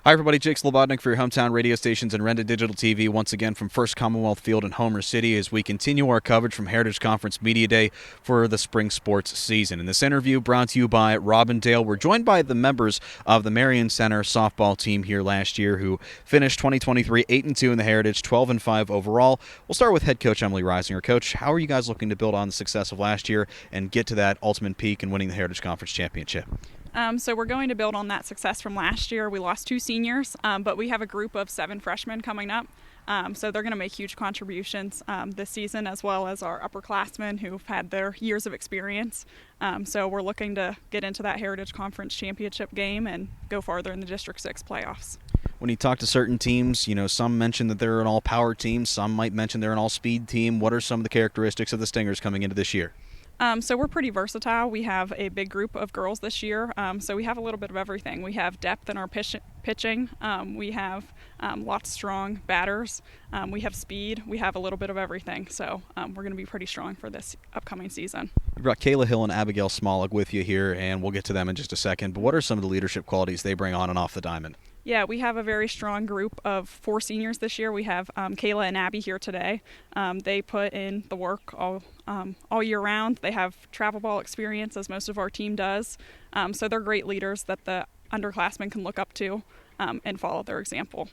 Hi, everybody. Jake Slebodnick for your hometown radio stations and rented digital TV once again from First Commonwealth Field in Homer City as we continue our coverage from Heritage Conference Media Day for the spring sports season. In this interview brought to you by Robindale, we're joined by the members of the Marion Center softball team here last year who finished 2023 8-2 in the Heritage, 12-5 overall. We'll start with head coach Emily Reisinger. Coach, how are you guys looking to build on the success of last year and get to that ultimate peak in winning the Heritage Conference championship? So we're going to build on that success from last year. We lost 2 seniors, but we have a group of 7 freshmen coming up. So they're going to make huge contributions this season, as well as our upperclassmen who've had their years of experience. So we're looking to get into that Heritage Conference championship game and go farther in the District 6 playoffs. When you talk to certain teams, some mention that they're an all-power team. Some might mention they're an all-speed team. What are some of the characteristics of the Stingers coming into this year? So we're pretty versatile. We have a big group of girls this year, so we have a little bit of everything. We have depth in our pitching. We have lots of strong batters. We have speed. We have a little bit of everything. So we're going to be pretty strong for this upcoming season. You brought Kayla Hill and Abigail Smolik with you here, and we'll get to them in just a second. But what are some of the leadership qualities they bring on and off the diamond? Yeah, we have a very strong group of 4 seniors this year. We have Kayla and Abby here today. They put in the work all year round. They have travel ball experience, as most of our team does. So they're great leaders that the underclassmen can look up to and follow their example.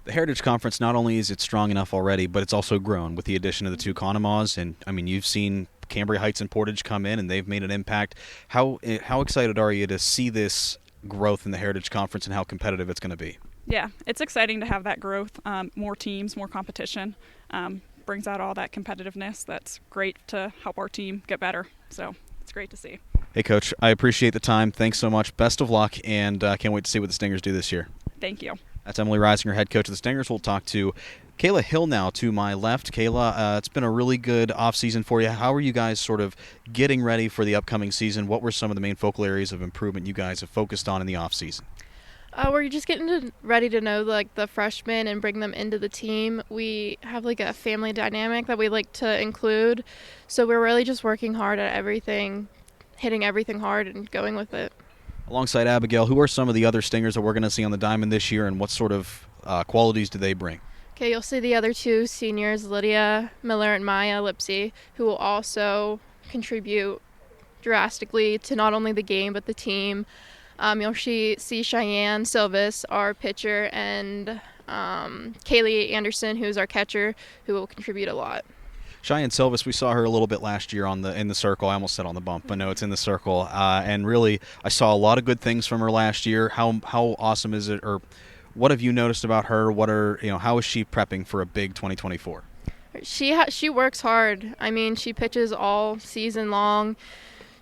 The Heritage Conference, not only is it strong enough already, but it's also grown with the addition of the 2 Conomas. And, you've seen Cambria Heights and Portage come in, and they've made an impact. How excited are you to see this growth in the Heritage Conference and how competitive it's going to be? Yeah, it's exciting to have that growth, more teams, more competition, brings out all that competitiveness. That's great to help our team get better, so it's great to see. Hey, Coach, I appreciate the time. Thanks so much. Best of luck, and can't wait to see what the Stingers do this year. Thank you. That's Emily Reisinger, head coach of the Stingers. We'll talk to Kayla Hill now to my left. Kayla, it's been a really good offseason for you. How are you guys sort of getting ready for the upcoming season? What were some of the main focal areas of improvement you guys have focused on in the offseason? We're just getting ready to know the freshmen and bring them into the team. We have a family dynamic that we like to include, so we're really just working hard at everything, hitting everything hard and going with it. Alongside Abigail, who are some of the other Stingers that we're going to see on the diamond this year, and what sort of qualities do they bring? Okay, you'll see the other 2 seniors, Lydia Miller and Maya Lipsy, who will also contribute drastically to not only the game but the team. You'll see Cheyenne Silvis, our pitcher, and Kaylee Anderson, who's our catcher, who will contribute a lot. Cheyenne Silvis, we saw her a little bit last year in the circle. I almost said on the bump, but no, it's in the circle. And really, I saw a lot of good things from her last year. How awesome is it, or what have you noticed about her? How is she prepping for a big 2024? She works hard. She pitches all season long.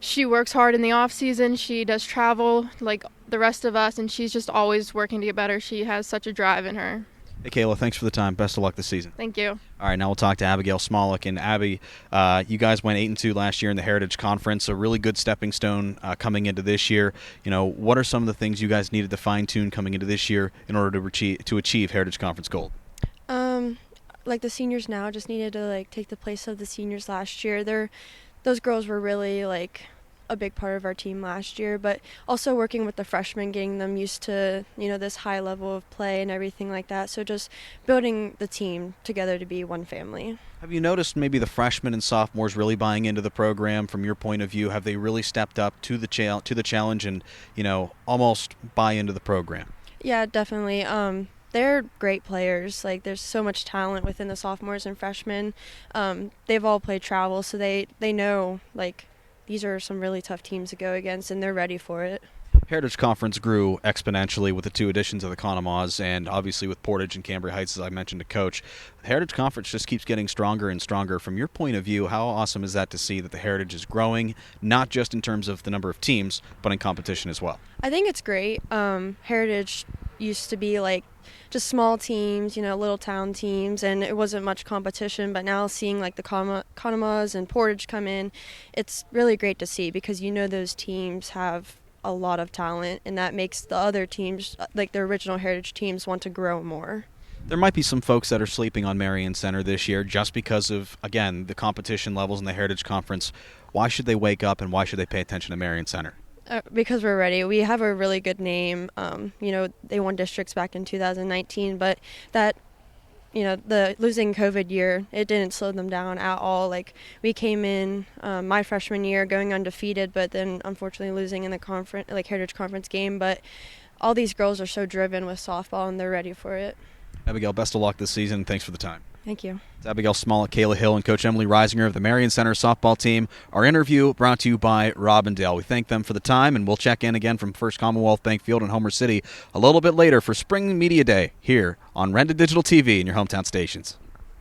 She works hard in the off season. She does travel like the rest of us, and she's just always working to get better. She has such a drive in her. Hey, Kayla, thanks for the time. Best of luck this season. Thank you. All right, now we'll talk to Abigail Smolik. And Abby, you guys went 8-2 last year in the Heritage Conference, a really good stepping stone coming into this year. What are some of the things you guys needed to fine-tune coming into this year in order to achieve Heritage Conference gold? The seniors now just needed to take the place of the seniors last year. Those girls were really a big part of our team last year, but also working with the freshmen, getting them used to this high level of play and everything like that. So just building the team together to be one family. Have you noticed maybe the freshmen and sophomores really buying into the program from your point of view? Have they really stepped up to the challenge and almost buy into the program? Yeah, definitely. They're great players. There's so much talent within the sophomores and freshmen. They've all played travel, so they know these are some really tough teams to go against, and they're ready for it. Heritage Conference grew exponentially with the 2 additions of the Conomas, and obviously with Portage and Cambria Heights, as I mentioned to Coach. The Heritage Conference just keeps getting stronger and stronger. From your point of view, how awesome is that to see that the Heritage is growing, not just in terms of the number of teams, but in competition as well? I think it's great. Heritage used to be just small teams, little town teams, and it wasn't much competition. But now seeing the Conomas and Portage come in, it's really great to see because those teams have a lot of talent, and that makes the other teams, the original Heritage teams, want to grow more. There might be some folks that are sleeping on Marion Center this year just because of, again, the competition levels in the Heritage Conference. Why should they wake up and why should they pay attention to Marion Center? Because we're ready. We have a really good name. They won districts back in 2019, but that, the losing COVID year, it didn't slow them down at all. Like, we came in my freshman year going undefeated, but then unfortunately losing in the Heritage Conference game. But all these girls are so driven with softball, and they're ready for it. Abigail, best of luck this season. Thanks for the time. Thank you. It's Abigail Smollett, Kayla Hill, and Coach Emily Reisinger of the Marion Center softball team. Our interview brought to you by Robindale. We thank them for the time, and we'll check in again from First Commonwealth Bank Field in Homer City a little bit later for Spring Media Day here on Renda Digital TV and your hometown stations.